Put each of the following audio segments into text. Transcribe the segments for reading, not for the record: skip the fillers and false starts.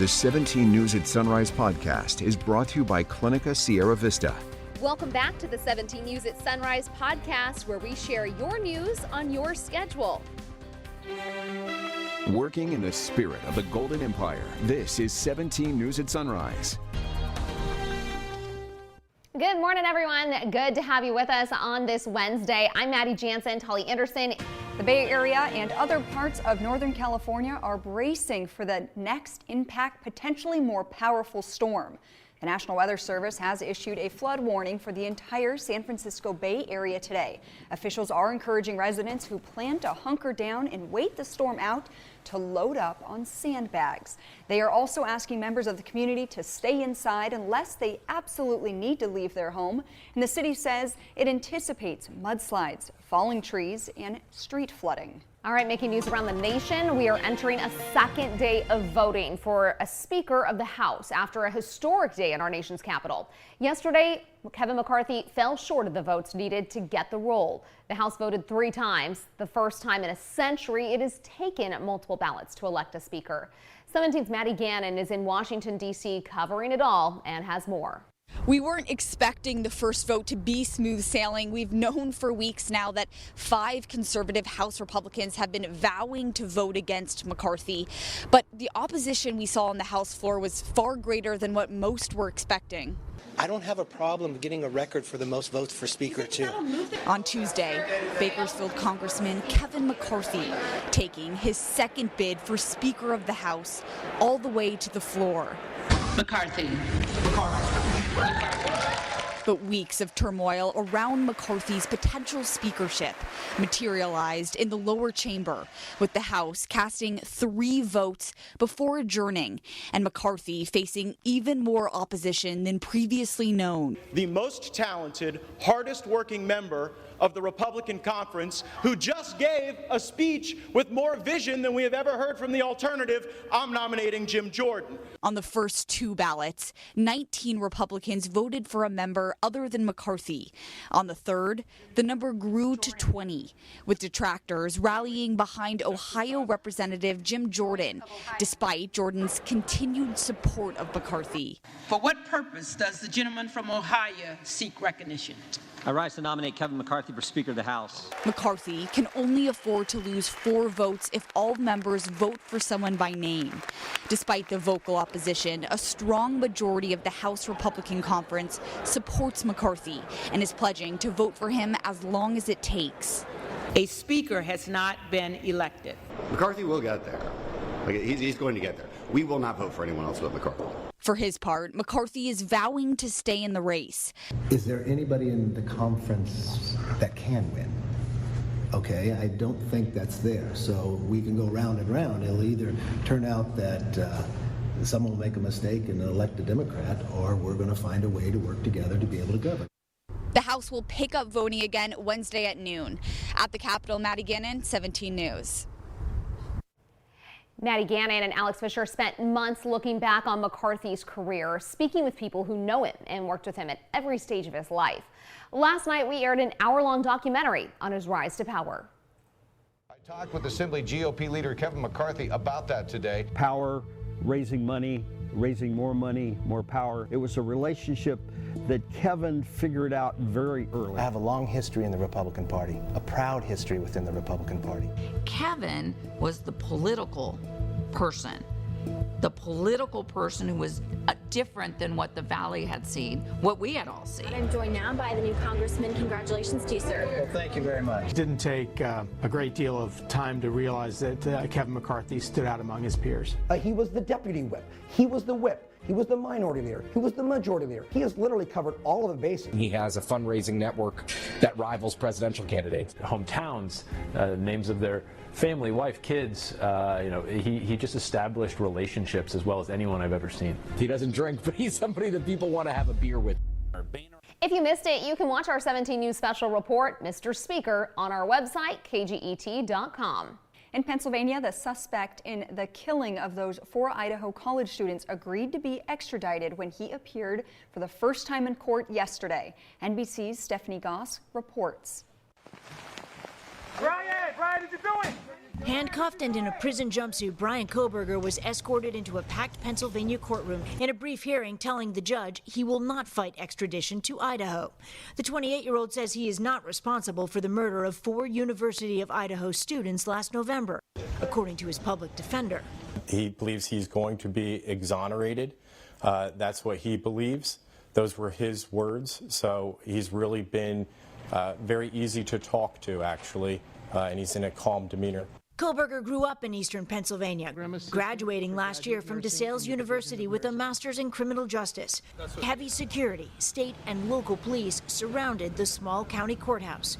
The 17 News at Sunrise podcast is brought to you by Clinica Sierra Vista. Welcome back to the 17 News at Sunrise podcast, where we share your news on your schedule. Working in the spirit of the Golden Empire, this is 17 News at Sunrise. Good morning, everyone. Good to have you with us on this Wednesday. I'm Maddie Jansen. Holly Anderson. The Bay Area and other parts of Northern California are bracing for the next impact, potentially more powerful storm. The National Weather Service has issued a flood warning for the entire San Francisco Bay Area today. Officials are encouraging residents who plan to hunker down and wait the storm out to load up on sandbags. They are also asking members of the community to stay inside unless they absolutely need to leave their home. And the city says it anticipates mudslides, falling trees, and street flooding. All right, making news around the nation, we are entering a second day of voting for a Speaker of the House after a historic day in our nation's capital. Yesterday, Kevin McCarthy fell short of the votes needed to get the role. The House voted 3 times, the first time in a century it has taken multiple ballots to elect a Speaker. 17's Maddie Gannon is in Washington, D.C. covering it all and has more. We weren't expecting the first vote to be smooth sailing. We've known for weeks now that 5 conservative House Republicans have been vowing to vote against McCarthy. But the opposition we saw on the House floor was far greater than what most were expecting. I don't have a problem getting a record for the most votes for Speaker, too. On Tuesday, Bakersfield Congressman Kevin McCarthy taking his second bid for Speaker of the House all the way to the floor. McCarthy. But weeks of turmoil around McCarthy's potential speakership materialized in the lower chamber, with the House casting 3 votes before adjourning, and McCarthy facing even more opposition than previously known. The most talented, hardest working member of the Republican conference, who just gave a speech with more vision than we have ever heard from the alternative, I'm nominating Jim Jordan. On the first 2 ballots, 19 Republicans voted for a member other than McCarthy. On the third, the number grew to 20, with detractors rallying behind Ohio Representative Jim Jordan, despite Jordan's continued support of McCarthy. For what purpose does the gentleman from Ohio seek recognition? I rise to nominate Kevin McCarthy for Speaker of the House. McCarthy can only afford to lose 4 votes if all members vote for someone by name. Despite the vocal opposition, a strong majority of the House Republican Conference supports McCarthy and is pledging to vote for him as long as it takes. A speaker has not been elected. McCarthy will get there. He's going to get there. We will not vote for anyone else but McCarthy. For his part, McCarthy is vowing to stay in the race. Is there anybody in the conference that can win? Okay, I don't think that's there. So we can go round and round. It'll either turn out that someone will make a mistake and elect a Democrat, or we're going to find a way to work together to be able to govern. The House will pick up voting again Wednesday at noon. At the Capitol, Maddie Gannon, 17 News. Maddie Gannon and Alex Fisher spent months looking back on McCarthy's career, speaking with people who know him and worked with him at every stage of his life. Last night, we aired an hour-long documentary on his rise to power. I talked with Assembly GOP leader Kevin McCarthy about that today. Power, raising money, raising more power. It was a relationship that Kevin figured out very early. I have a long history in the Republican Party, a proud history within the Republican Party. Kevin was the political person who was different than what the Valley had seen, what we had all seen. I'm joined now by the new Congressman. Congratulations to you, sir. Well, thank you very much. It didn't take a great deal of time to realize that Kevin McCarthy stood out among his peers. He was the deputy whip. He was the whip. He was the minority leader. He was the majority leader. He has literally covered all of the bases. He has a fundraising network that rivals presidential candidates. Hometowns, names of their family, wife, kids. He just established relationships as well as anyone I've ever seen. He doesn't drink, but he's somebody that people want to have a beer with. If you missed it, you can watch our 17 News special report, Mr. Speaker, on our website, kget.com. In Pennsylvania, the suspect in the killing of those 4 Idaho college students agreed to be extradited when he appeared for the first time in court yesterday. NBC's Stephanie Goss reports. Ryan! Brian, did you do it? Handcuffed and in a prison jumpsuit, Brian Kohberger was escorted into a packed Pennsylvania courtroom in a brief hearing telling the judge he will not fight extradition to Idaho. The 28-year-old says he is not responsible for the murder of 4 University of Idaho students last November, according to his public defender. He believes he's going to be exonerated. That's what he believes. Those were his words. So he's really been very easy to talk to, actually, and he's in a calm demeanor. Kohberger grew up in eastern Pennsylvania, graduating last year from DeSales University with a master's in criminal justice. Heavy security, state and local police surrounded the small county courthouse.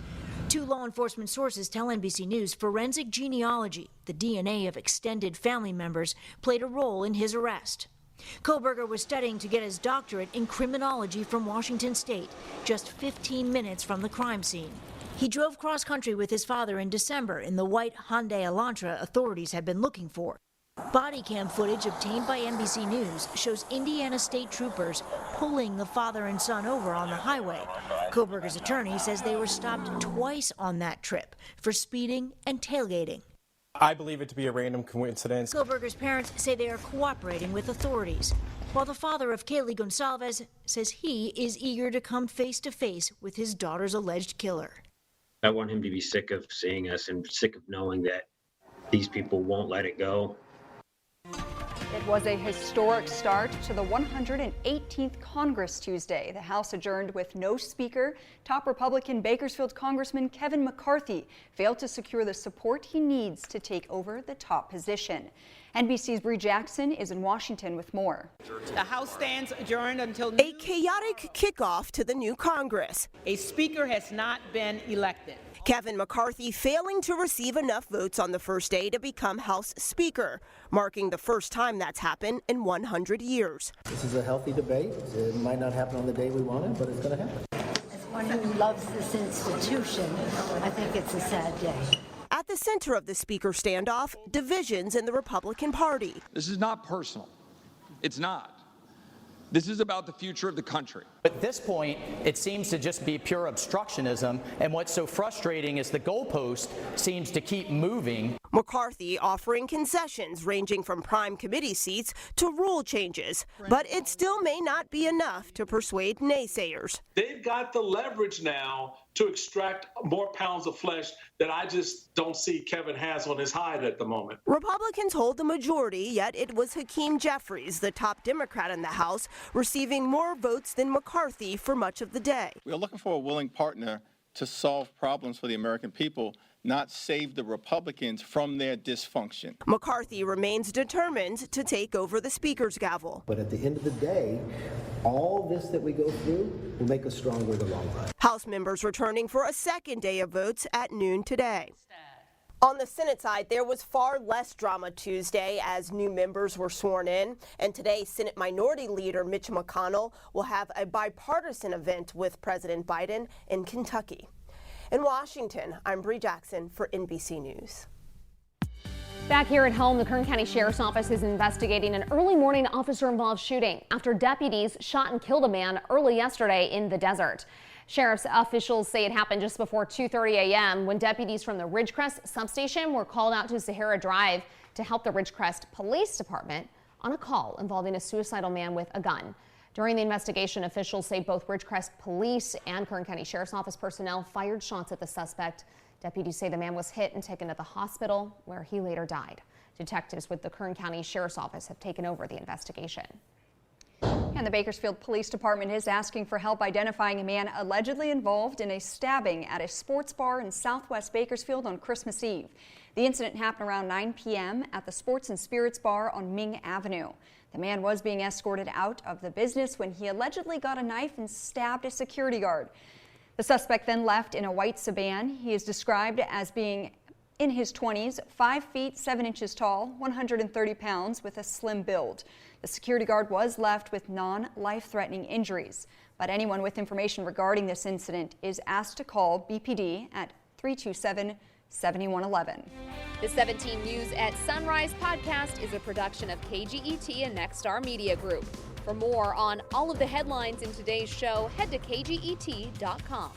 2 law enforcement sources tell NBC News forensic genealogy, the DNA of extended family members, played a role in his arrest. Kohberger was studying to get his doctorate in criminology from Washington State, just 15 minutes from the crime scene. He drove cross-country with his father in December in the white Hyundai Elantra authorities had been looking for. Body cam footage obtained by NBC News shows Indiana state troopers pulling the father and son over on the highway. Kohberger's attorney says they were stopped twice on that trip for speeding and tailgating. I believe it to be a random coincidence. Kohberger's parents say they are cooperating with authorities, while the father of Kaylee Gonsalves says he is eager to come face-to-face with his daughter's alleged killer. I want him to be sick of seeing us and sick of knowing that these people won't let it go. It was a historic start to the 118th Congress Tuesday. The House adjourned with no speaker. Top Republican Bakersfield Congressman Kevin McCarthy failed to secure the support he needs to take over the top position. NBC's Bree Jackson is in Washington with more. The House stands adjourned until a chaotic kickoff to the new Congress. A speaker has not been elected. Kevin McCarthy failing to receive enough votes on the first day to become House Speaker, marking the first time that's happened in 100 years. This is a healthy debate. It might not happen on the day we want it, but it's going to happen. As one who loves this institution, I think it's a sad day. At the center of the Speaker standoff, divisions in the Republican Party. This is not personal. It's not. This is about the future of the country. At this point, it seems to just be pure obstructionism, and what's so frustrating is the goalpost seems to keep moving. McCarthy offering concessions ranging from prime committee seats to rule changes, but it still may not be enough to persuade naysayers. They've got the leverage now to extract more pounds of flesh that I just don't see Kevin has on his hide at the moment. Republicans hold the majority, yet it was Hakeem Jeffries, the top Democrat in the House, receiving more votes than McCarthy for much of the day. We are looking for a willing partner to solve problems for the American people, not save the Republicans from their dysfunction. McCarthy remains determined to take over the Speaker's gavel. But at the end of the day, all this that we go through will make us stronger in the long run. House members returning for a second day of votes at noon today. On the Senate side, there was far less drama Tuesday as new members were sworn in. And today, Senate Minority Leader Mitch McConnell will have a bipartisan event with President Biden in Kentucky. In Washington, I'm Bree Jackson for NBC News. Back here at home, the Kern County Sheriff's Office is investigating an early morning officer-involved shooting after deputies shot and killed a man early yesterday in the desert. Sheriff's officials say it happened just before 2:30 a.m. when deputies from the Ridgecrest substation were called out to Sahara Drive to help the Ridgecrest Police Department on a call involving a suicidal man with a gun. During the investigation, officials say both Ridgecrest Police and Kern County Sheriff's Office personnel fired shots at the suspect. Deputies say the man was hit and taken to the hospital, where he later died. Detectives with the Kern County Sheriff's Office have taken over the investigation. And the Bakersfield Police Department is asking for help identifying a man allegedly involved in a stabbing at a sports bar in southwest Bakersfield on Christmas Eve. The incident happened around 9 p.m. at the Sports and Spirits Bar on Ming Avenue. The man was being escorted out of the business when he allegedly got a knife and stabbed a security guard. The suspect then left in a white sedan. He is described as being in his 20s, 5 feet 7 inches tall, 130 pounds, with a slim build. The security guard was left with non-life-threatening injuries, but anyone with information regarding this incident is asked to call BPD at 327-7111. The 17 News at Sunrise podcast is a production of KGET and Nexstar Media Group. For more on all of the headlines in today's show, head to kget.com.